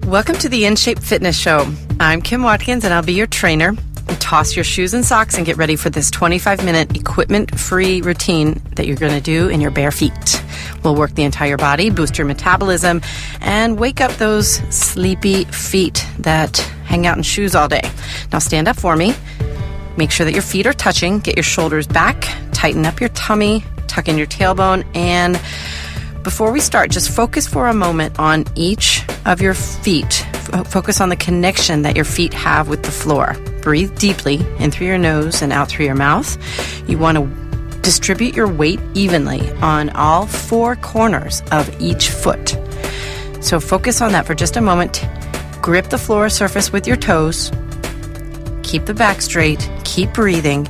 Welcome to the InShape Fitness Show. I'm Kim Watkins and I'll be your trainer. Toss your shoes and socks and get ready for this 25-minute equipment-free routine that you're going to do in your bare feet. We'll work the entire body, boost your metabolism, and wake up those sleepy feet that hang out in shoes all day. Now stand up for me. Make sure that your feet are touching. Get your shoulders back. Tighten up your tummy. Tuck in your tailbone. And before we start, just focus for a moment on each of your feet. Focus on the connection that your feet have with the floor. Breathe deeply in through your nose and out through your mouth. You want to distribute your weight evenly on all four corners of each foot. So focus on that for just a moment. Grip the floor surface with your toes. Keep the back straight. Keep breathing.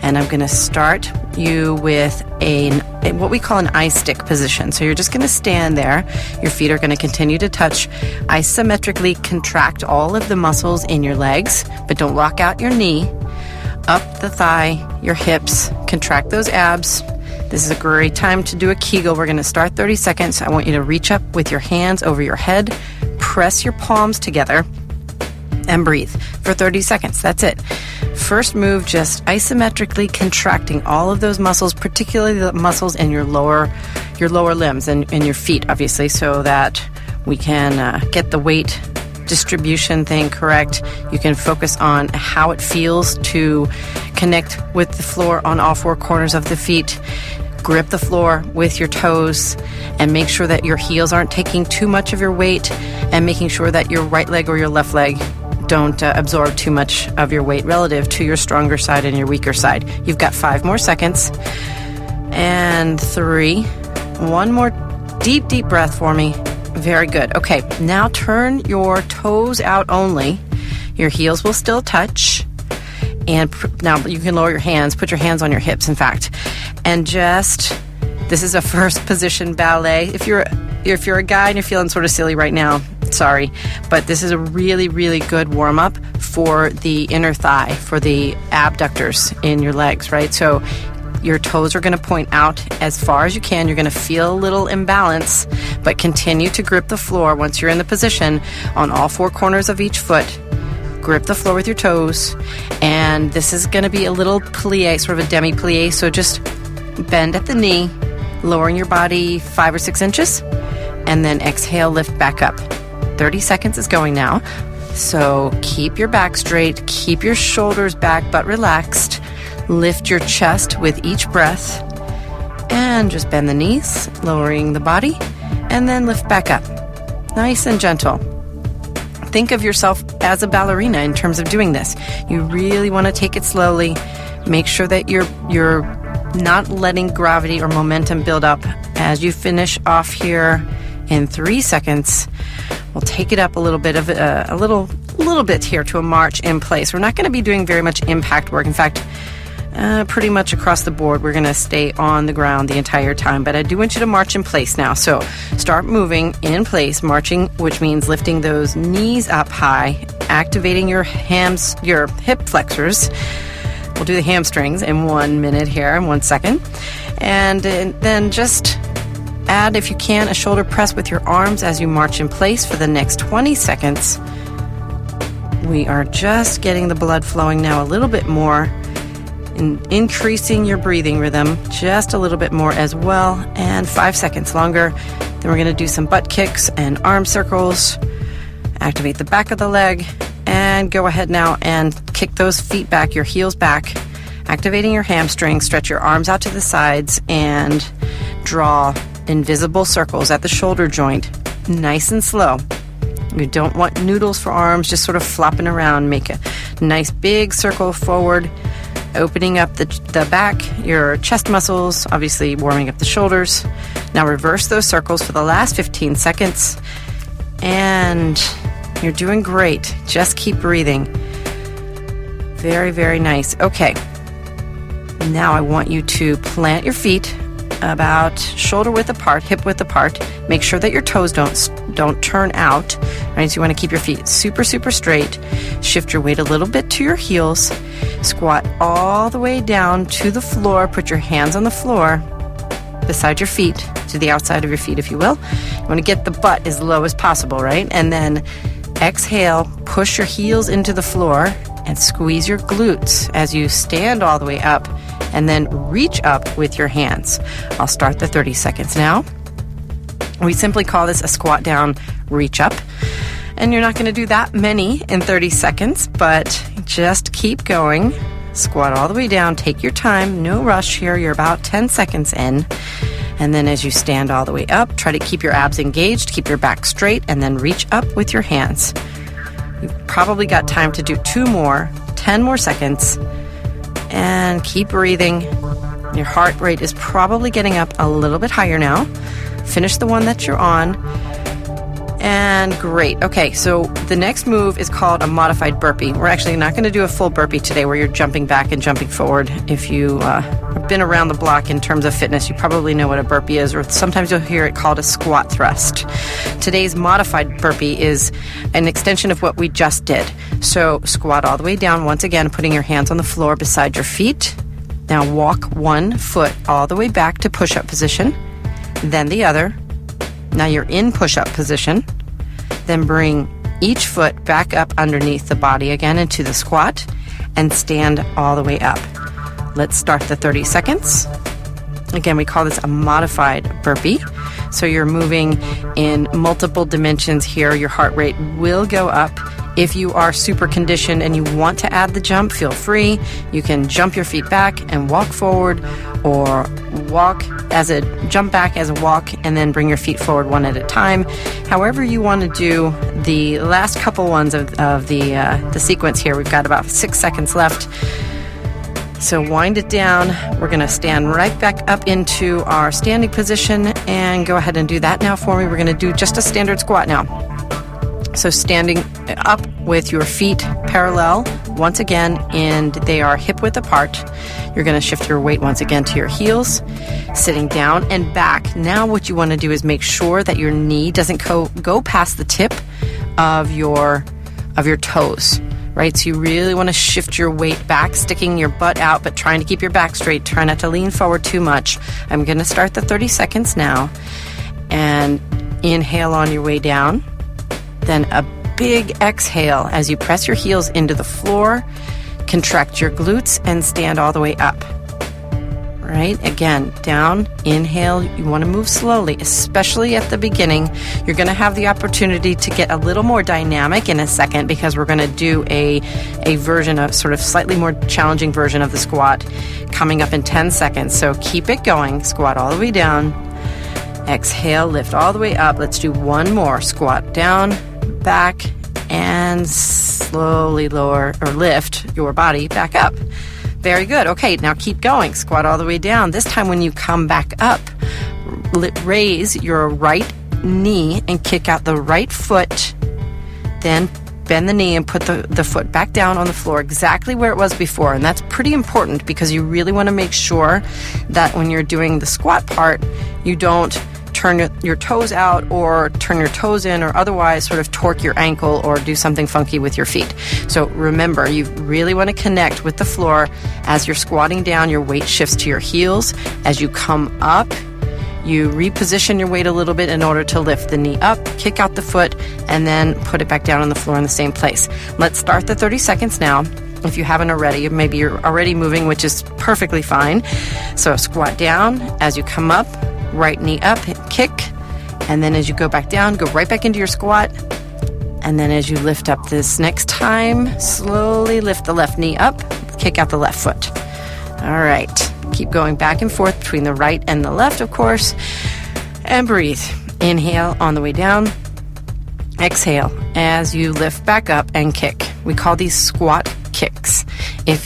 And I'm going to start you with what we call an eye stick position. So you're just going to stand there. Your feet are going to continue to touch. Isometrically contract all of the muscles in your legs, but don't lock out your knee. Up the thigh, your hips, contract those abs. This is a great time to do a Kegel. We're going to start 30 seconds. I want you to reach up with your hands over your head, press your palms together, and breathe for 30 seconds. That's it. First move, just isometrically contracting all of those muscles, particularly the muscles in your lower limbs and your feet, obviously, so that we can get the weight distribution thing correct. You can focus on how it feels to connect with the floor on all four corners of the feet. Grip the floor with your toes and make sure that your heels aren't taking too much of your weight, and making sure that your right leg or your left leg don't absorb too much of your weight relative to your stronger side and your weaker side. You've got 5 more seconds. And 3. One more deep breath for me. Very good. Okay, now turn your toes out only. Your heels will still touch. And now you can lower your hands. Put your hands on your hips, in fact. And this is a first position ballet. If you're a guy and you're feeling sort of silly right now, sorry, but this is a really, really good warm-up for the inner thigh, for the abductors in your legs, right? So your toes are going to point out as far as you can. You're going to feel a little imbalance, but continue to grip the floor once you're in the position on all four corners of each foot. Grip the floor with your toes, and this is going to be a little plie, sort of a demi-plie, so just bend at the knee, lowering your body 5 or 6 inches, and then exhale, lift back up. 30 seconds is going now. So keep your back straight, keep your shoulders back but relaxed. Lift your chest with each breath, and just bend the knees, lowering the body, and then lift back up. Nice and gentle. Think of yourself as a ballerina in terms of doing this. You really want to take it slowly. Make sure that you're not letting gravity or momentum build up. As you finish off here in 3 seconds, we'll take it up a little bit here to a march in place. We're not going to be doing very much impact work. In fact, pretty much across the board, we're going to stay on the ground the entire time. But I do want you to march in place now. So start moving in place, marching, which means lifting those knees up high, activating your hip flexors. We'll do the hamstrings in 1 minute here, in 1 second. And then just add, if you can, a shoulder press with your arms as you march in place for the next 20 seconds. We are just getting the blood flowing now a little bit more, and increasing your breathing rhythm just a little bit more as well. And 5 seconds longer. Then we're going to do some butt kicks and arm circles. Activate the back of the leg, and go ahead now and kick those feet back, your heels back, activating your hamstrings. Stretch your arms out to the sides and draw invisible circles at the shoulder joint, nice and slow. You don't want noodles for arms, just sort of flopping around. Make a nice big circle forward, opening up the back, your chest muscles, obviously warming up the shoulders. Now reverse those circles for the last 15 seconds, and you're doing great. Just keep breathing. Very, very nice. Okay, now I want you to plant your feet about shoulder width apart, hip width apart. Make sure that your toes don't turn out, right? So you want to keep your feet super, super straight. Shift your weight a little bit to your heels. Squat all the way down to the floor. Put your hands on the floor beside your feet. to the outside of your feet, if you will. You want to get the butt as low as possible, right? And then exhale, push your heels into the floor and squeeze your glutes as you stand all the way up, and then reach up with your hands. I'll start the 30 seconds now. We simply call this a squat down, reach up. And you're not going to do that many in 30 seconds, but just keep going. Squat all the way down. Take your time. No rush here. You're about 10 seconds in. And then as you stand all the way up, try to keep your abs engaged, keep your back straight, and then reach up with your hands. You've probably got time to do 2 more, 10 more seconds, and keep breathing. Your heart rate is probably getting up a little bit higher now. Finish the one that you're on. And great. Okay, so the next move is called a modified burpee. We're actually not going to do a full burpee today where you're jumping back and jumping forward. If you have been around the block in terms of fitness, you probably know what a burpee is, or sometimes you'll hear it called a squat thrust. Today's modified burpee is an extension of what we just did. So squat all the way down, once again, putting your hands on the floor beside your feet. Now walk one foot all the way back to push-up position, then the other. Now you're in push-up position. Then bring each foot back up underneath the body again into the squat and stand all the way up. Let's start the 30 seconds. Again, we call this a modified burpee. So you're moving in multiple dimensions here. Your heart rate will go up. If you are super conditioned and you want to add the jump, feel free. You can jump your feet back and walk forward, or jump back as a walk and then bring your feet forward one at a time. However you want to do the last couple ones of the sequence here. We've got about 6 seconds left. So wind it down. We're going to stand right back up into our standing position, and go ahead and do that now for me. We're going to do just a standard squat now. So standing up with your feet parallel once again, and they are hip width apart. You're going to shift your weight once again to your heels, sitting down and back. Now what you want to do is make sure that your knee doesn't go past the tip of your toes, right? So you really want to shift your weight back, sticking your butt out, but trying to keep your back straight. Try not to lean forward too much. I'm going to start the 30 seconds now, and inhale on your way down. Then a big exhale as you press your heels into the floor, contract your glutes, and stand all the way up. Right? Again, down, inhale. You want to move slowly, especially at the beginning. You're going to have the opportunity to get a little more dynamic in a second, because we're going to do a version of sort of slightly more challenging version of the squat coming up in 10 seconds. So keep it going. Squat all the way down. Exhale, lift all the way up. Let's do one more. Squat down, back, and slowly lower or lift your body back up. Very good. Okay, now keep going. Squat all the way down. This time when you come back up, raise your right knee and kick out the right foot. Then bend the knee and put the foot back down on the floor exactly where it was before. And that's pretty important, because you really want to make sure that when you're doing the squat part, you don't turn your toes out or turn your toes in, or otherwise sort of torque your ankle or do something funky with your feet. So remember, you really want to connect with the floor. As you're squatting down, your weight shifts to your heels. As you come up, you reposition your weight a little bit in order to lift the knee up, kick out the foot, and then put it back down on the floor in the same place. Let's start the 30 seconds now. If you haven't already, maybe you're already moving, which is perfectly fine. So squat down. As you come up, right knee up, kick, and then as you go back down, go right back into your squat. And then as you lift up this next time, slowly lift the left knee up, kick out the left foot. All right, keep going back and forth between the right and the left, of course, and breathe. Inhale on the way down, exhale as you lift back up and kick. We call these squat kicks. And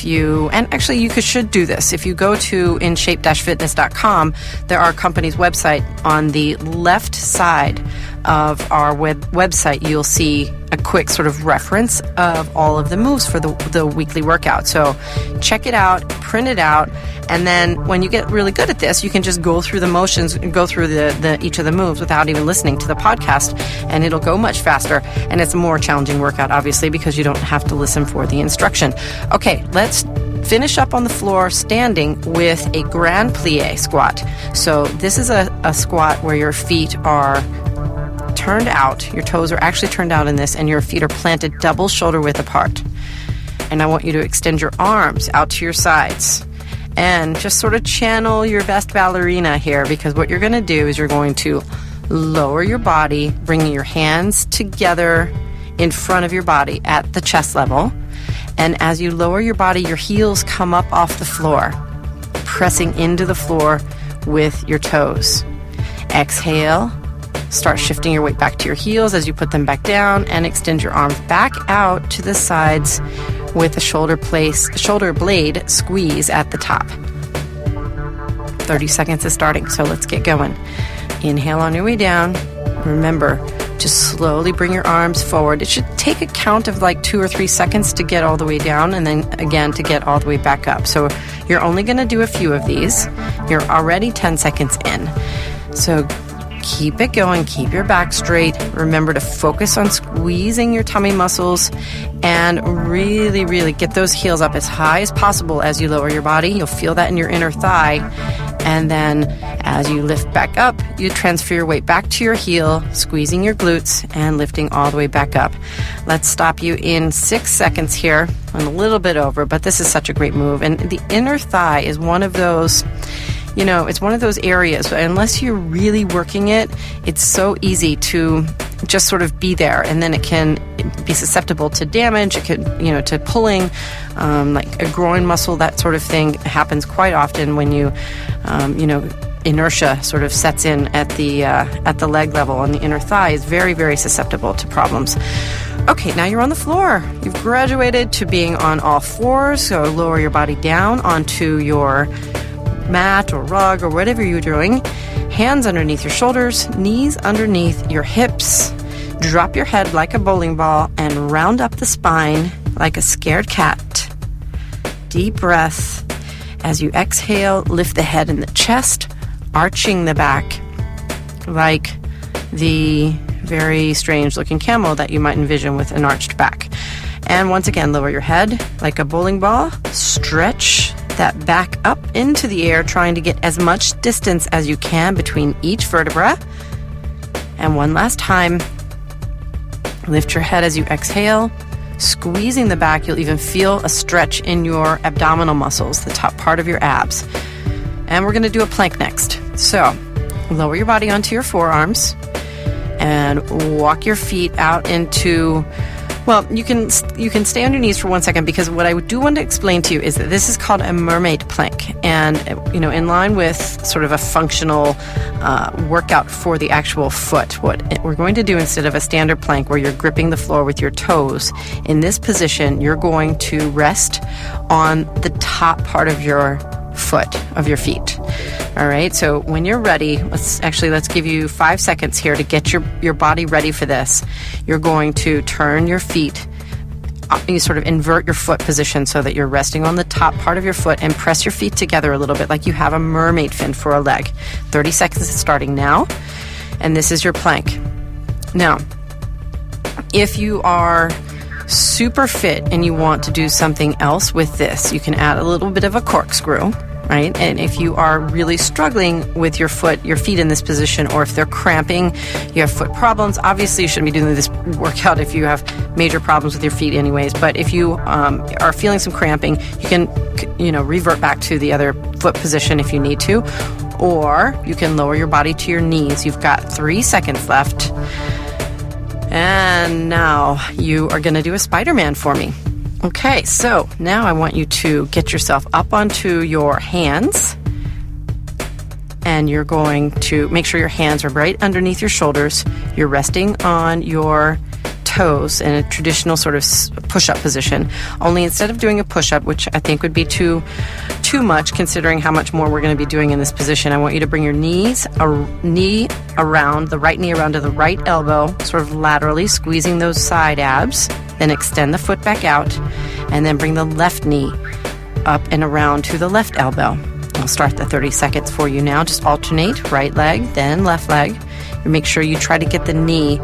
you should do this. If you go to inshape-fitness.com, there are company's website. On the left side of our website, you'll see a quick sort of reference of all of the moves for the weekly workout. So check it out, print it out, and then when you get really good at this, you can just go through the motions and go through each of the moves without even listening to the podcast, and it'll go much faster. And it's a more challenging workout, obviously, because you don't have to listen for the instruction. Okay, let's Finish up on the floor standing with a grand plie squat. So this is a squat where your feet are turned out, your toes are actually turned out in this, and your feet are planted double shoulder width apart. And I want you to extend your arms out to your sides and just sort of channel your best ballerina here, because what you're going to do is you're going to lower your body, bringing your hands together in front of your body at the chest level. And as you lower your body, your heels come up off the floor, pressing into the floor with your toes. Exhale. Start shifting your weight back to your heels as you put them back down, and extend your arms back out to the sides with the shoulder blade squeeze at the top. 30 seconds is starting, so let's get going. Inhale on your way down. Remember, just slowly bring your arms forward. It should take a count of like 2 or 3 seconds to get all the way down, and then again to get all the way back up. So you're only going to do a few of these. You're already 10 seconds in. So keep it going. Keep your back straight. Remember to focus on squeezing your tummy muscles and really, really get those heels up as high as possible as you lower your body. You'll feel that in your inner thigh. And then as you lift back up, you transfer your weight back to your heel, squeezing your glutes and lifting all the way back up. Let's stop you in 6 seconds here. I'm a little bit over, but this is such a great move. And the inner thigh is one of those, it's one of those areas, unless you're really working it, it's so easy to just sort of be there, and then it can be susceptible to damage. It could, to pulling, like a groin muscle, that sort of thing happens quite often when you, inertia sort of sets in at the leg level, and the inner thigh is very, very susceptible to problems. Okay, now you're on the floor. You've graduated to being on all fours, so lower your body down onto your mat or rug or whatever you're doing. Hands underneath your shoulders, knees underneath your hips. Drop your head like a bowling ball and round up the spine like a scared cat. Deep breath. As you exhale, lift the head and the chest, arching the back like the very strange looking camel that you might envision with an arched back. And once again, lower your head like a bowling ball. Stretch that back up into the air, trying to get as much distance as you can between each vertebra. And one last time, lift your head as you exhale, squeezing the back. You'll even feel a stretch in your abdominal muscles, the top part of your abs. And we're going to do a plank next. So lower your body onto your forearms and walk your feet out into, well, you can stay on your knees for 1 second, because what I do want to explain to you is that this is called a mermaid plank. And, in line with sort of a functional workout for the actual foot, what we're going to do instead of a standard plank where you're gripping the floor with your toes, in this position, you're going to rest on the top part of your foot, of your feet. All right, so when you're ready, let's give you 5 seconds here to get your body ready for this. You're going to turn your feet, you sort of invert your foot position so that you're resting on the top part of your foot, and press your feet together a little bit like you have a mermaid fin for a leg. 30 seconds starting now, and this is your plank. Now, if you are super fit and you want to do something else with this, you can add a little bit of a corkscrew, right? And if you are really struggling with your feet in this position, or if they're cramping, you have foot problems, obviously you shouldn't be doing this workout if you have major problems with your feet anyways. But if you are feeling some cramping, you can, revert back to the other foot position if you need to, or you can lower your body to your knees. You've got 3 seconds left. And now you are going to do a Spider-Man for me. Okay, so now I want you to get yourself up onto your hands, and you're going to make sure your hands are right underneath your shoulders. You're resting on your toes in a traditional sort of push-up position. Only instead of doing a push-up, which I think would be too much considering how much more we're going to be doing in this position, I want you to bring your knee around, the right knee around to the right elbow, sort of laterally squeezing those side abs. Then extend the foot back out, and then bring the left knee up and around to the left elbow. I'll start the 30 seconds for you now. Just alternate right leg, then left leg. And make sure you try to get the knee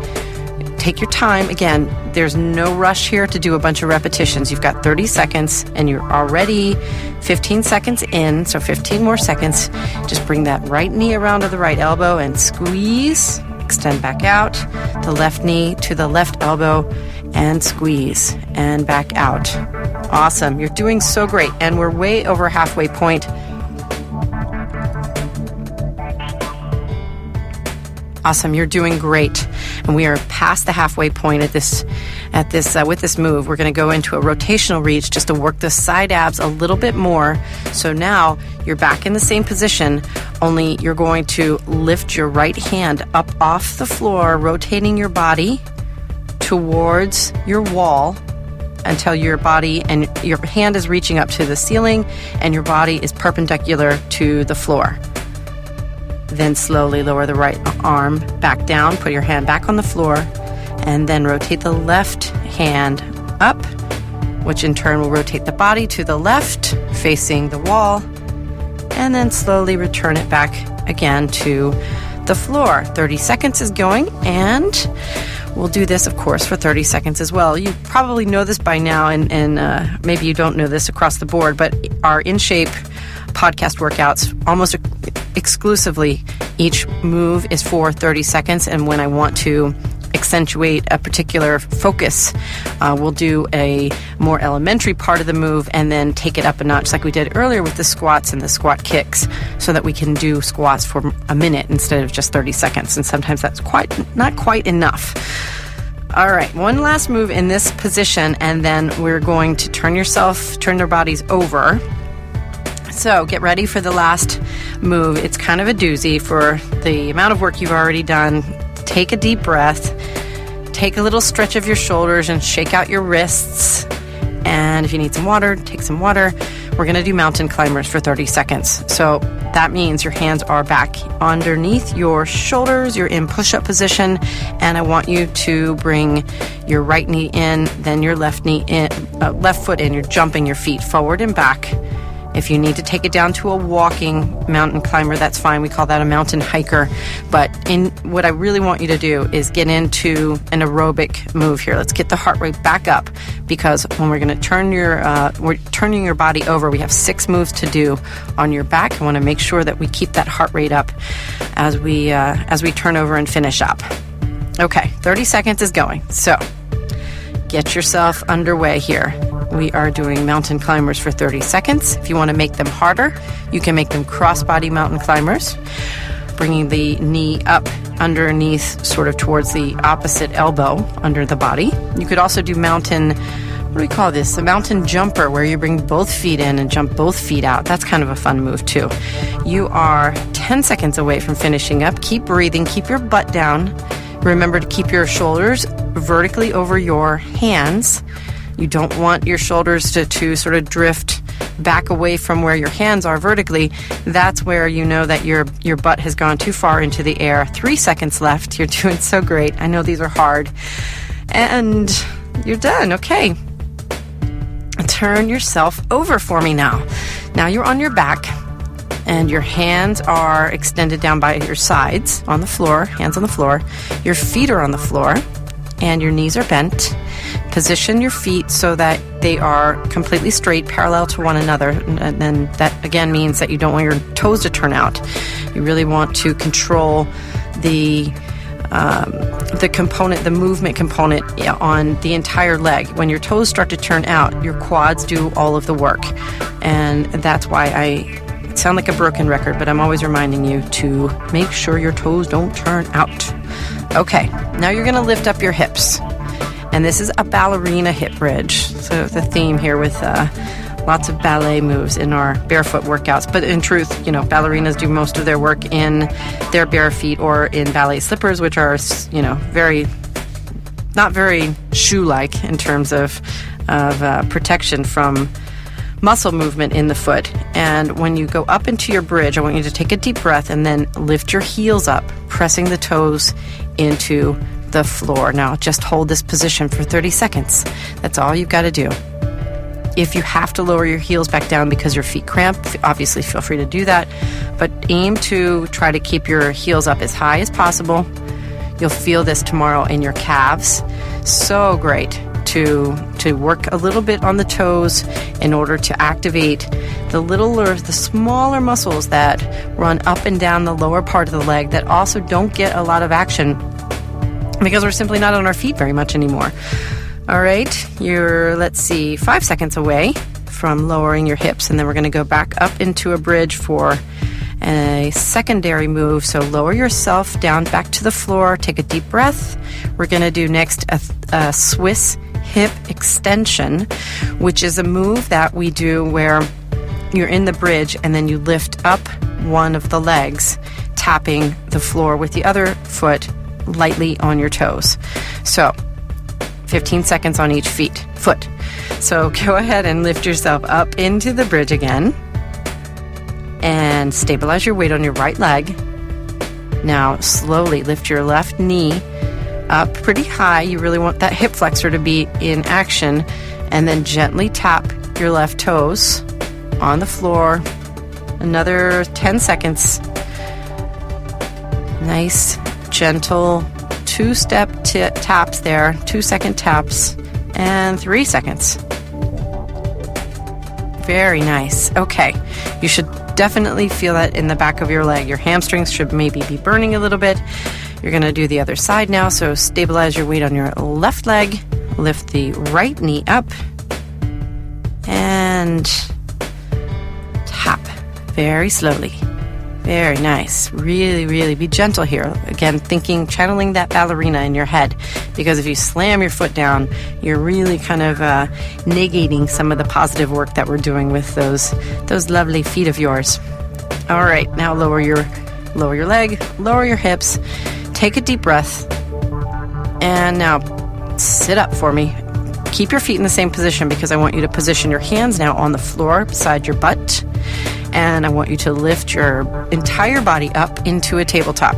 take your time. Again, there's no rush here to do a bunch of repetitions. You've got 30 seconds and you're already 15 seconds in, so 15 more seconds. Just bring that right knee around to the right elbow and squeeze. Extend back out. The left knee to the left elbow and squeeze and back out. Awesome. You're doing so great. And we're way over halfway point. Awesome. You're doing great. And we are past the halfway point with this move. We're going to go into a rotational reach just to work the side abs a little bit more. So now you're back in the same position, only you're going to lift your right hand up off the floor, rotating your body towards your wall until your body and your hand is reaching up to the ceiling and your body is perpendicular to the floor. Then slowly lower the right arm back down, put your hand back on the floor, and then rotate the left hand up, which in turn will rotate the body to the left, facing the wall, and then slowly return it back again to the floor. 30 seconds is going, and we'll do this, of course, for 30 seconds as well. You probably know this by now, and maybe you don't know this across the board, but our In Shape podcast workouts, almost exclusively, each move is for 30 seconds, and when I want to accentuate a particular focus, we'll do a more elementary part of the move and then take it up a notch like we did earlier with the squats and the squat kicks, so that we can do squats for a minute instead of just 30 seconds, and sometimes that's not quite enough. All right, one last move in this position, and then we're going to turn your bodies over. So get ready for the last move. It's kind of a doozy for the amount of work you've already done. Take a deep breath, take a little stretch of your shoulders and shake out your wrists. And if you need some water, take some water. We're going to do mountain climbers for 30 seconds. So that means your hands are back underneath your shoulders. You're in push-up position. And I want you to bring your right knee in, then your left knee in, left foot in. You're jumping your feet forward and back. If you need to take it down to a walking mountain climber, that's fine. We call that a mountain hiker. But what I really want you to do is get into an aerobic move here. Let's get the heart rate back up, because when we're going to we're turning your body over, we have 6 moves to do on your back. I want to make sure that we keep that heart rate up as we turn over and finish up. Okay, 30 seconds is going. So get yourself underway here. We are doing mountain climbers for 30 seconds. If you want to make them harder, you can make them crossbody mountain climbers, bringing the knee up underneath, sort of towards the opposite elbow under the body. You could also do mountain, what do we call this? A mountain jumper, where you bring both feet in and jump both feet out. That's kind of a fun move too. You are 10 seconds away from finishing up. Keep breathing, keep your butt down. Remember to keep your shoulders vertically over your hands. You don't want your shoulders to sort of drift back away from where your hands are vertically. That's where you know that your butt has gone too far into the air. 3 seconds left. You're doing so great. I know these are hard. And you're done. Okay. Turn yourself over for me now. Now you're on your back, and your hands are extended down by your sides on the floor, hands on the floor. Your feet are on the floor, and your knees are bent. Position your feet so that they are completely straight, parallel to one another. And then that again means that you don't want your toes to turn out. You really want to control the movement component on the entire leg. When your toes start to turn out, your quads do all of the work. And that's why I sound like a broken record, but I'm always reminding you to make sure your toes don't turn out. Okay, now you're going to lift up your hips. And this is a ballerina hip bridge. So the theme here with lots of ballet moves in our barefoot workouts. But in truth, ballerinas do most of their work in their bare feet or in ballet slippers, which are, not very shoe-like in terms of protection from muscle movement in the foot. And when you go up into your bridge, I want you to take a deep breath and then lift your heels up, pressing the toes into the floor. Now just hold this position for 30 seconds. That's all you've got to do. If you have to lower your heels back down because your feet cramp, obviously feel free to do that, but aim to try to keep your heels up as high as possible. You'll feel this tomorrow in your calves. So great to work a little bit on the toes in order to activate the smaller muscles that run up and down the lower part of the leg that also don't get a lot of action because we're simply not on our feet very much anymore. All right, you're, 5 seconds away from lowering your hips, and then we're going to go back up into a bridge for a secondary move. So lower yourself down back to the floor, take a deep breath. We're going to do next a Swiss hip extension, which is a move that we do where you're in the bridge and then you lift up one of the legs, tapping the floor with the other foot lightly on your toes. So 15 seconds on each foot. So go ahead and lift yourself up into the bridge again and stabilize your weight on your right leg. Now slowly lift your left knee up pretty high. You really want that hip flexor to be in action, and then gently tap your left toes on the floor. Another 10 seconds. Nice, gentle 2-step taps there, 2-second taps, and 3 seconds. Very nice. Okay, you should definitely feel that in the back of your leg. Your hamstrings should maybe be burning a little bit. You're going to do the other side now, so stabilize your weight on your left leg, lift the right knee up, and tap very slowly. Very nice. Really, really be gentle here. Again, channeling that ballerina in your head, because if you slam your foot down, you're really kind of negating some of the positive work that we're doing with those lovely feet of yours. All right, now lower your leg, lower your hips, take a deep breath, and now sit up for me. Keep your feet in the same position because I want you to position your hands now on the floor beside your butt. And I want you to lift your entire body up into a tabletop.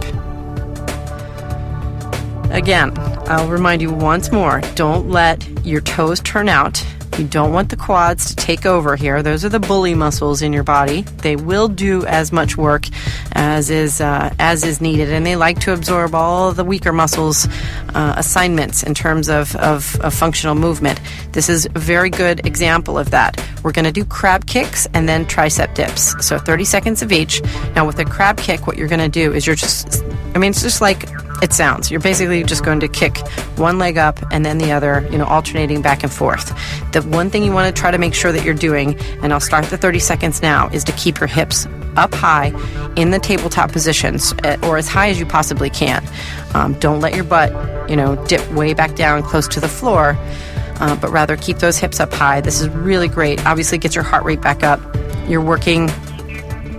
Again, I'll remind you once more, don't let your toes turn out. You don't want the quads to take over here. Those are the bully muscles in your body. They will do as much work as is needed, and they like to absorb all of the weaker muscles assignments in terms of functional movement. This is a very good example of that. We're going to do crab kicks and then tricep dips. So 30 seconds of each. Now with a crab kick, what you're going to do is it's just like it sounds. You're basically just going to kick one leg up and then the other, alternating back and forth. The one thing you want to try to make sure that you're doing, and I'll start the 30 seconds now, is to keep your hips up high in the tabletop positions, or as high as you possibly can. Don't let your butt, dip way back down close to the floor, but rather keep those hips up high. This is really great. Obviously, get your heart rate back up. You're working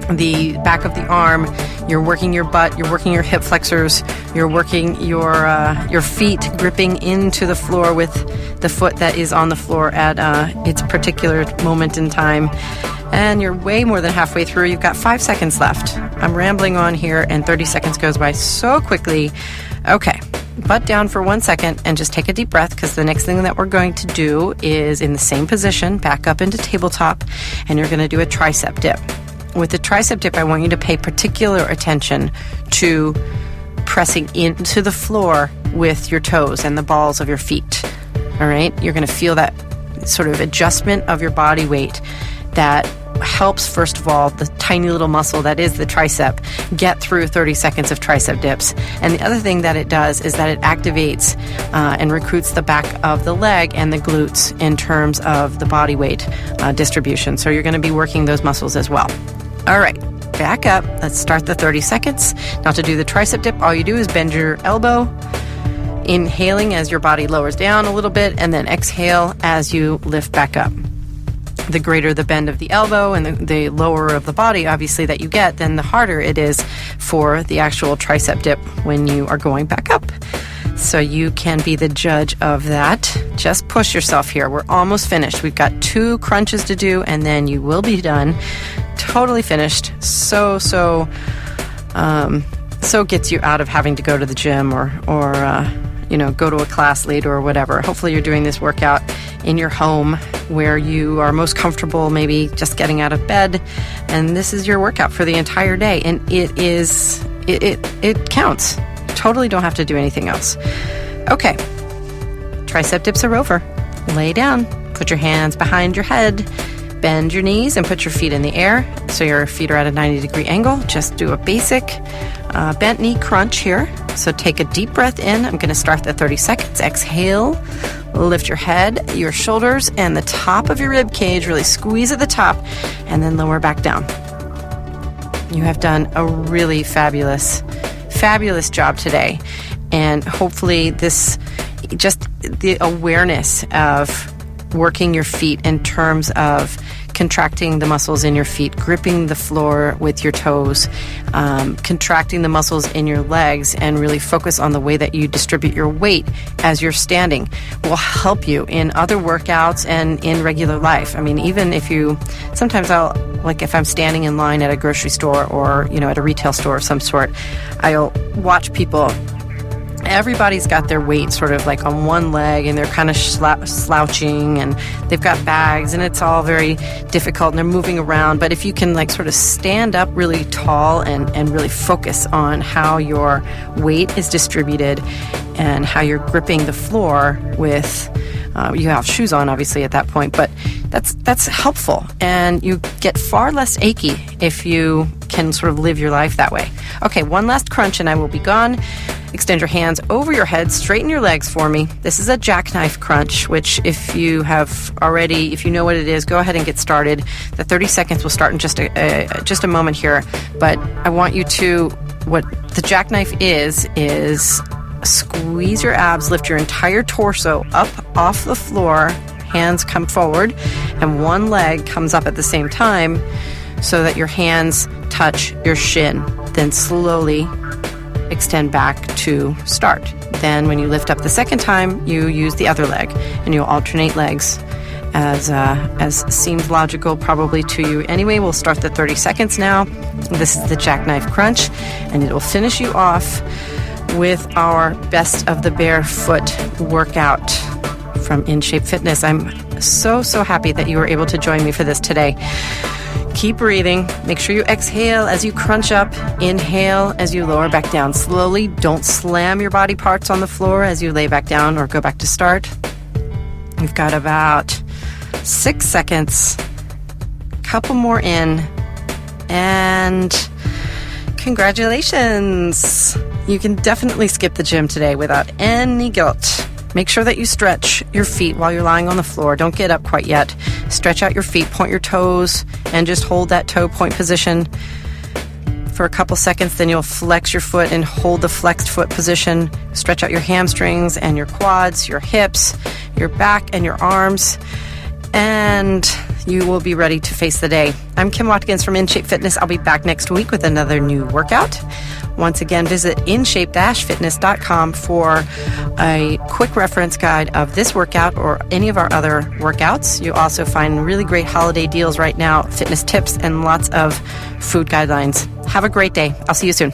the back of the arm, you're working your butt, you're working your hip flexors, you're working your feet gripping into the floor with the foot that is on the floor at its particular moment in time. And you're way more than halfway through. You've got 5 seconds left. I'm rambling on here, and 30 seconds goes by so quickly. Okay, butt down for 1 second and just take a deep breath, because the next thing that we're going to do is in the same position, back up into tabletop, and you're going to do a tricep dip. With the tricep dip, I want you to pay particular attention to pressing into the floor with your toes and the balls of your feet. All right? You're going to feel that sort of adjustment of your body weight that helps, first of all, the tiny little muscle that is the tricep get through 30 seconds of tricep dips. And the other thing that it does is that it activates and recruits the back of the leg and the glutes in terms of the body weight distribution. So you're going to be working those muscles as well. All right, back up. Let's start the 30 seconds. Now to do the tricep dip, all you do is bend your elbow, inhaling as your body lowers down a little bit, and then exhale as you lift back up. The greater the bend of the elbow and the lower of the body, obviously, that you get, then the harder it is for the actual tricep dip when you are going back up. So you can be the judge of that. Just push yourself here. We're almost finished. We've got 2 crunches to do, and then you will be done. Totally finished. So gets you out of having to go to the gym or go to a class later or whatever. Hopefully you're doing this workout in your home where you are most comfortable, maybe just getting out of bed, and this is your workout for the entire day. And it counts. totally don't have to do anything else. Okay, tricep dips are over. Lay down, put your hands behind your head, bend your knees and put your feet in the air so your feet are at a 90-degree angle. Just do a basic bent knee crunch here. So take a deep breath in. I'm going to start the 30 seconds. Exhale, lift your head, your shoulders, and the top of your rib cage. Really squeeze at the top and then lower back down. You have done a really fabulous job today. And hopefully this, just the awareness of working your feet in terms of contracting the muscles in your feet, gripping the floor with your toes, contracting the muscles in your legs, and really focus on the way that you distribute your weight as you're standing will help you in other workouts and in regular life. I mean, even if sometimes if I'm standing in line at a grocery store or, at a retail store of some sort, I'll watch people. Everybody's got their weight sort of like on one leg and they're kind of slouching and they've got bags and it's all very difficult and they're moving around. But if you can like sort of stand up really tall and really focus on how your weight is distributed and how you're gripping the floor with, you have shoes on obviously at that point, but that's helpful and you get far less achy if you can sort of live your life that way. Okay, one last crunch and I will be gone. Extend your hands over your head, straighten your legs for me. This is a jackknife crunch, which if you know what it is, go ahead and get started. The 30 seconds will start in just a moment here, but I want you to, what the jackknife is squeeze your abs, lift your entire torso up off the floor, hands come forward, and one leg comes up at the same time so that your hands touch your shin. Then slowly extend back to start. Then when you lift up the second time, you use the other leg and you'll alternate legs as seems logical probably to you. Anyway, we'll start the 30 seconds now. This is the jackknife crunch and it will finish you off with our best of the barefoot workout from In Shape Fitness. I'm so happy that you were able to join me for this today. Keep breathing. Make sure you exhale as you crunch up. Inhale as you lower back down slowly. Don't slam your body parts on the floor as you lay back down or go back to start. We've got about 6 seconds. Couple more in. And congratulations. You can definitely skip the gym today without any guilt. Make sure that you stretch your feet while you're lying on the floor. Don't get up quite yet. Stretch out your feet, point your toes, and just hold that toe point position for a couple seconds. Then you'll flex your foot and hold the flexed foot position. Stretch out your hamstrings and your quads, your hips, your back, and your arms. And you will be ready to face the day. I'm Kim Watkins from In Shape Fitness. I'll be back next week with another new workout. Once again, visit inshape-fitness.com for a quick reference guide of this workout or any of our other workouts. You'll also find really great holiday deals right now, fitness tips, and lots of food guidelines. Have a great day. I'll see you soon.